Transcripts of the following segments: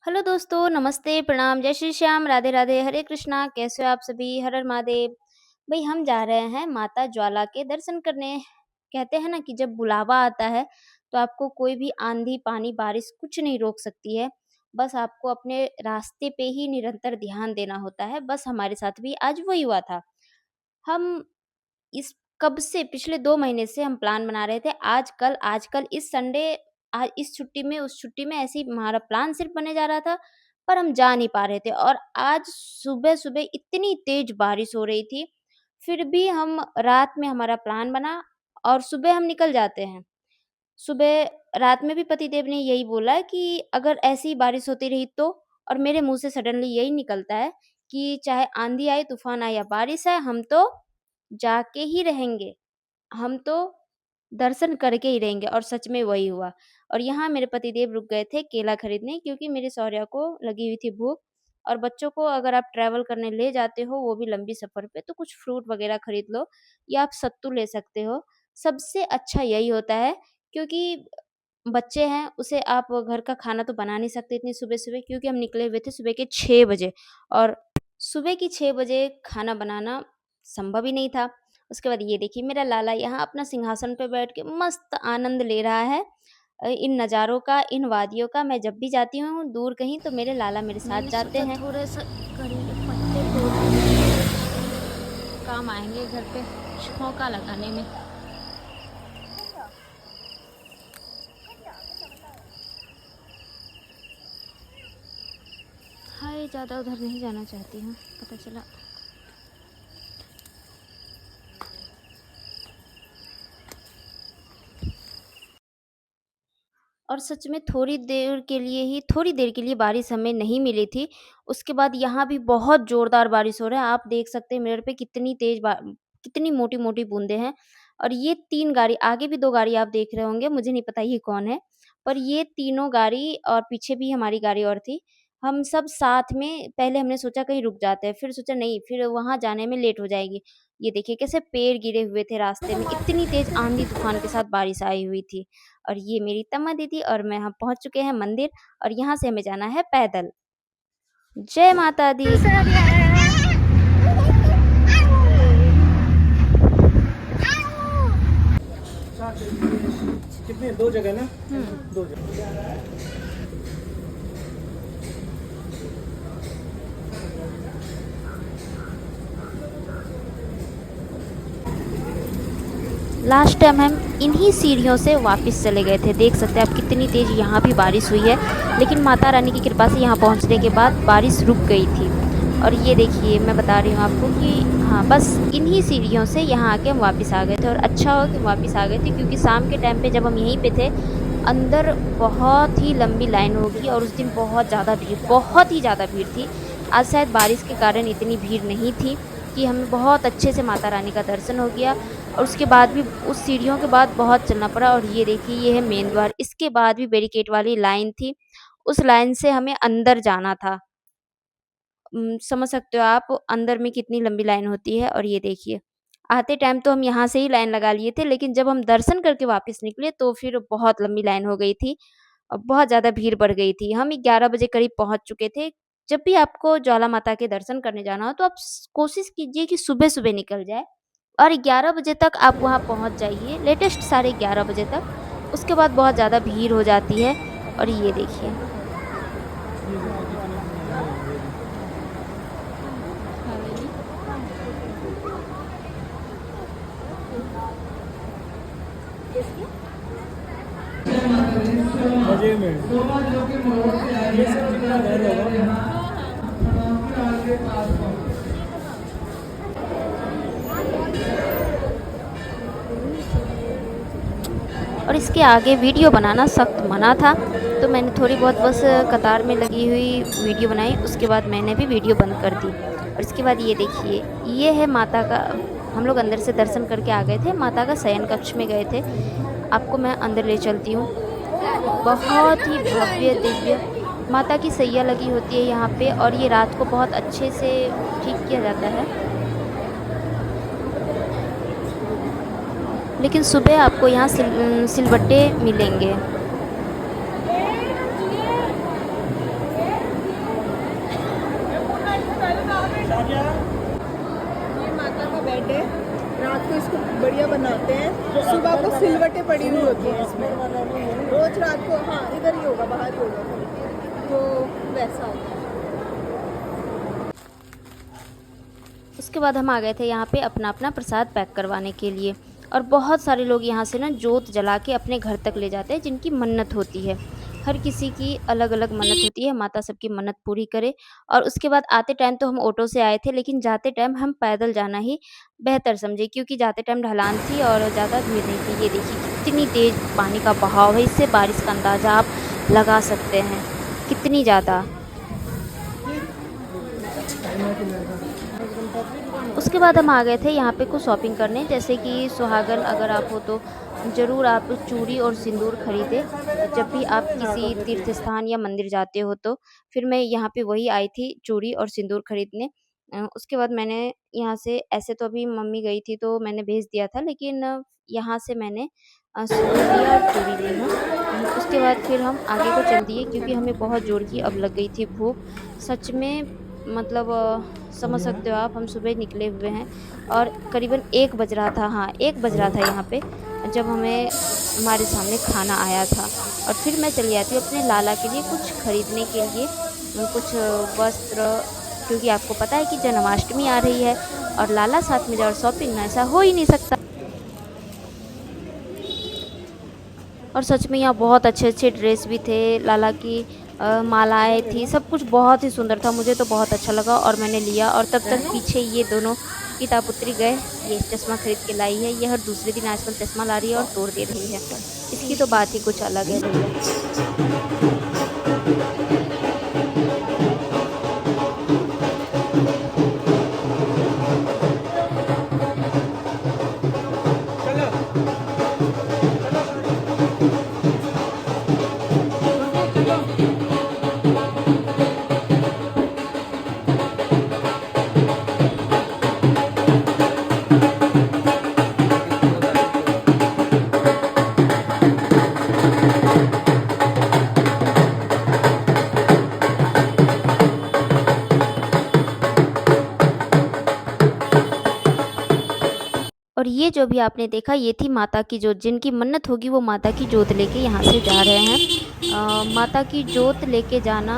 Hello दोस्तों, नमस्ते, प्रणाम, जय श्री श्याम, राधे राधे, हरे कृष्णा। कैसे हो आप सभी? हर हर महादेव। भई हम जा रहे हैं माता ज्वाला के दर्शन करने। कहते हैं ना कि जब बुलावा आता है, तो आपको कोई भी आंधी, पानी, बारिश कुछ नहीं रोक सकती है। बस आपको अपने रास्ते पे ही निरंतर ध्यान देना होता है। बस हमारे साथ भी आज वही हुआ था। हम इस कब से पिछले 2 महीने से हम प्लान बना रहे थे, आज कल इस संडे इस छुट्टी में, उस छुट्टी में ऐसे ही हमारा प्लान सिर्फ़ बने जा रहा था, पर हम जा नहीं पा रहे थे और आज सुबह-सुबह इतनी तेज़ बारिश हो रही थी, फिर भी हम रात में हमारा प्लान बना और सुबह हम निकल जाते हैं। सुबह रात में भी पतिदेव ने यही बोला कि अगर ऐसी बारिश होती रही तो? और मेरे मुँह से सडनली यही निकलता है कि चाहे आँधी आए, तूफ़ान आए या बारिश आए, हम तो जाके ही रहेंगे। हम तो दर्शन करके ही रहेंगे और सच में वही हुआ। और यहाँ मेरे पतिदेव रुक गए थे केला खरीदने क्योंकि मेरे सौहरिया को लगी हुई थी भूख और बच्चों को अगर आप ट्रैवल करने ले जाते हो, वो भी लंबी सफ़र पे, तो कुछ फ्रूट वग़ैरह खरीद लो या आप सत्तू ले सकते हो। सबसे अच्छा यही होता है क्योंकि बच्चे हैं, उसे आप घर का खाना तो बना नहीं सकते इतनी सुबह-सुबह क्योंकि हम निकले हुए थे सुबह के 6 बजे और सुबह की 6 बजे खाना बनाना संभव ही नहीं था। उसके बाद ये देखिए मेरा लाला यहाँ अपना सिंहासन पे बैठ के मस्त आनंद ले रहा है इन नज़ारों का, इन वादियों का। मैं जब भी जाती हूँ दूर कहीं तो मेरे लाला मेरे साथ मैंने जाते सोचा हैं। थोड़े से कड़ी के पत्ते तोड़ लिए, काम आएंगे घर पे छौंका लगाने में। हाय, ज़्यादा उधर नहीं जाना चाहती हूँ, पता चला। और सच में थोड़ी देर के लिए बारिश हमें नहीं मिली थी। उसके बाद यहाँ भी बहुत ज़ोरदार बारिश हो रहा है। आप देख सकते हैं मिरर पे कितनी मोटी-मोटी बूँदें हैं। और ये 3 गाड़ी आगे भी 2 गाड़ी आप देख रहे होंगे, मुझे नहीं पता ये कौन है। पर ये तीनों गाड़ी और पीछे भी हमारी गाड़ी और थी। हम सब साथ में पहले हमने सोचा कहीं रुक जाते हैं, फिर सोचा नहीं, फिर वहाँ जाने में लेट हो जाएगी। ये देखिए कैसे पेड़ गिरे हुए थे रास्ते में, इतनी तेज़ आंधी-तूफ़ान के साथ बारिश आई हुई थी। और ये मेरी तम्मा दीदी और मैं हम पहुँच चुके हैं मंदिर और यहाँ से हमें जाना है पैदल। जय माता दी। कितने 2 जगह ना? 2 जगह। लास्ट टाइम हम इन्हीं सीढ़ियों से वापस चले गए थे। देख सकते हैं आप कितनी तेज़ यहाँ भी बारिश हुई है, लेकिन माता रानी की कृपा से यहाँ पहुँचने के बाद बारिश रुक गई थी। और ये देखिए मैं बता रही हूँ आपको कि हाँ, बस इन्हीं सीढ़ियों से यहाँ आके हम वापस आ गए थे और अच्छा हुआ कि वापस आ गए थे क्योंकि शाम के टाइम पे जब हम यहीं पे थे, अंदर बहुत ही लंबी लाइन होगी और उस दिन बहुत ही ज़्यादा भीड़ थी। आज शायद बारिश के कारण इतनी भीड़ नहीं थी कि हमें बहुत अच्छे से माता रानी का दर्शन हो गया। और उसके बाद भी उस सीढ़ियों के बाद बहुत चलना पड़ा और ये देखिए ये है मेन द्वार। इसके बाद भी बैरिकेड वाली लाइन थी, उस लाइन से हमें अंदर जाना था। समझ सकते हो आप अंदर में कितनी लंबी लाइन होती है और ये देखिए, आते टाइम तो हम यहाँ से ही लाइन लगा लिए थे, लेकिन जब हम दर्शन करके वापस निकले तो फिर बहुत लंबी लाइन हो गई थी और बहुत ज़्यादा भीड़ बढ़ गई थी। हम 11 बजे करीब पहुँच चुके थे। जब भी आपको ज्वाला माता के दर्शन करने जाना हो तो आप कोशिश कीजिए कि सुबह-सुबह निकल जाएँ और 11 बजे तक आप वहाँ पहुँच जाइए, लेटेस्ट साढ़े 11 बजे तक। उसके बाद बहुत ज़्यादा भीड़ हो जाती है और ये देखिए। मजे में ये सब कितना डर होगा। और इसके आगे वीडियो बनाना सख्त मना था, तो मैंने थोड़ी बहुत बस कतार में लगी हुई वीडियो बनाई, उसके बाद मैंने भी वीडियो बंद कर दी। और इसके बाद ये देखिए, ये है माता का हम लोग अंदर से दर्शन करके आ गए थे, माता का शयन कक्ष में गए थे। आपको मैं अंदर ले चलती हूँ। बहुत ही भव्य दिव्य माता की सैया लगी होती है यहाँ पे और ये रात को बहुत अच्छे से ठीक किया जाता है। लेकिन सुबह आपको यहाँ सिलबट्टे मिलेंगे। बढ़िया बनाते हैं। सुबह को सिलवटें पड़ी हुई होती हैं इसमें, रोज रात को। हाँ, इधर ही होगा, बाहर ही होगा, तो वैसा होता है। उसके बाद हम आ गए थे यहाँ पे अपना अपना प्रसाद पैक करवाने के लिए। और बहुत सारे लोग यहाँ से ना जोत जला के अपने घर तक ले जाते हैं जिनकी मन्नत होती है। हर किसी की अलग अलग मन्नत होती है, माता सबकी मन्नत पूरी करे। और उसके बाद आते टाइम तो हम ऑटो से आए थे, लेकिन जाते टाइम हम पैदल जाना ही बेहतर समझे, क्योंकि जाते टाइम ढलान थी और ज़्यादा भीड़ नहीं थी। ये देखिए कितनी तेज़ पानी का बहाव है, इससे बारिश का अंदाज़ा आप लगा सकते हैं कितनी ज़्यादा। उसके बाद हम आ गए थे यहाँ पे कुछ शॉपिंग करने, जैसे कि सुहागन अगर आप हो तो ज़रूर आप चूड़ी और सिंदूर खरीदें जब भी आप किसी तीर्थ स्थान या मंदिर जाते हो तो। फिर मैं यहाँ पे वही आई थी चूड़ी और सिंदूर खरीदने। उसके बाद मैंने यहाँ से, ऐसे तो अभी मम्मी गई थी तो मैंने भेज दिया था, लेकिन यहाँ से मैंने सिंदूर लिया और चूड़ी ली हूँ। उसके बाद फिर हम आगे को चल दिए क्योंकि हमें बहुत ज़ोर की अब लग गई थी भूख। सच में मतलब समझ सकते हो आप, हम सुबह निकले हुए हैं और करीबन 1 बज रहा था, हाँ 1 बज रहा था यहाँ पे जब हमारे सामने खाना आया था। और फिर मैं चली जाती हूँ अपने लाला के लिए कुछ खरीदने के लिए, कुछ वस्त्र, क्योंकि आपको पता है कि जन्माष्टमी आ रही है और लाला साथ में जाए और शॉपिंग ना, ऐसा हो ही नहीं सकता। और सच में यहाँ बहुत अच्छे-अच्छे ड्रेस भी थे, लाला की मालाएँ थी, सब कुछ बहुत ही सुंदर था, मुझे तो बहुत अच्छा लगा और मैंने लिया। और तब तक पीछे ये दोनों पिता पुत्री गए, ये चश्मा खरीद के लाई है, ये हर दूसरे दिन आजकल चश्मा ला रही है और तोड़ दे रही है, इसकी तो बात ही कुछ अलग है भैया। और ये जो भी आपने देखा ये थी माता की जोत, जिनकी मन्नत होगी वो माता की जोत लेके यहाँ से जा रहे हैं। माता की जोत लेके जाना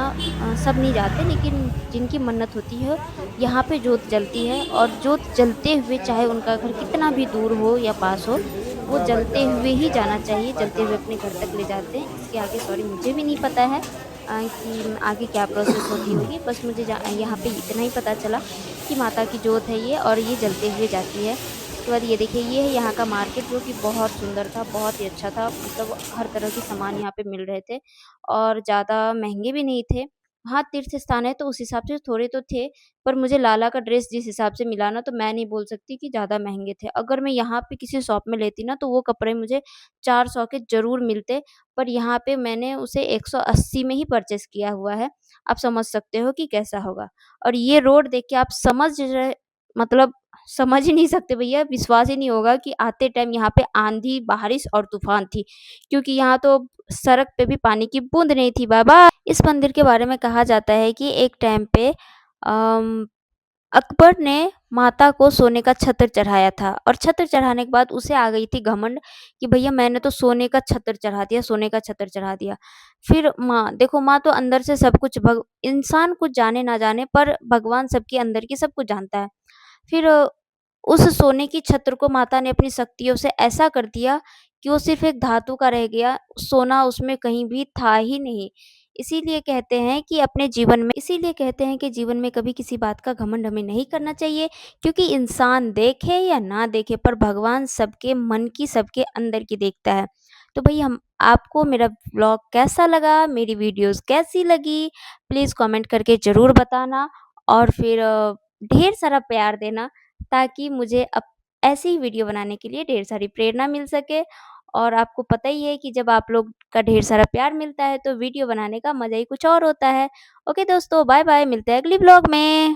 सब नहीं जाते, लेकिन जिनकी मन्नत होती है यहाँ पे जोत जलती है। और जोत जलते हुए चाहे उनका घर कितना भी दूर हो या पास हो, वो जलते हुए ही जाना चाहिए, जलते हुए अपने घर तक ले जाते हैं। इसके आगे सॉरी मुझे भी नहीं पता है कि आगे क्या प्रोसेस होती होगी, बस मुझे यहाँ पे इतना ही पता चला कि माता की जोत है ये और ये जलते हुए जाती है। उसके बाद ये देखिए ये है यहाँ का मार्केट, जो कि बहुत सुंदर था, बहुत ही अच्छा था, मतलब हर तरह के सामान यहाँ पे मिल रहे थे और ज़्यादा महंगे भी नहीं थे। हाँ, तीर्थ स्थान है तो उस हिसाब से थोड़े तो थे, पर मुझे लाला का ड्रेस जिस हिसाब से मिला ना, तो मैं नहीं बोल सकती कि ज़्यादा महंगे थे। अगर मैं यहाँ पे किसी शॉप में लेती ना तो वो कपड़े मुझे 400 के ज़रूर मिलते, पर यहाँ पे मैंने उसे 180 में ही परचेज़ किया हुआ है। आप समझ सकते हो कि कैसा होगा। और ये रोड देख के आप मतलब समझ ही नहीं सकते भैया, विश्वास ही नहीं होगा कि आते टाइम यहाँ पे आंधी, बारिश और तूफान थी, क्योंकि यहाँ तो सड़क पे भी पानी की बूंद नहीं थी बाबा। इस मंदिर के बारे में कहा जाता है कि एक टाइम पे अकबर ने माता को सोने का छत्र चढ़ाया था और छत्र चढ़ाने के बाद उसे आ गई थी घमंड कि भैया मैंने तो सोने का छत्र चढ़ा दिया, सोने का छत्र चढ़ा दिया। फिर माँ देखो, माँ तो अंदर से सब कुछ इंसान कुछ जाने ना जाने पर भगवान सबके अंदर की सब कुछ जानता है। फिर उस सोने की छत्र को माता ने अपनी शक्तियों से ऐसा कर दिया कि वो सिर्फ़ एक धातु का रह गया, सोना उसमें कहीं भी था ही नहीं। इसीलिए कहते हैं कि जीवन में कभी किसी बात का घमंड हमें नहीं करना चाहिए, क्योंकि इंसान देखे या ना देखे पर भगवान सबके मन की, सबके अंदर की देखता है। तो भई हम आपको मेरा व्लॉग कैसा लगा, मेरी वीडियोज़ कैसी लगी, प्लीज़ कमेंट करके ज़रूर बताना और फिर ढेर सारा प्यार देना, ताकि मुझे ऐसी ही वीडियो बनाने के लिए ढेर सारी प्रेरणा मिल सके। और आपको पता ही है कि जब आप लोग का ढेर सारा प्यार मिलता है तो वीडियो बनाने का मज़ा ही कुछ और होता है। ओके दोस्तों, बाय बाय, मिलते हैं अगली व्लॉग में।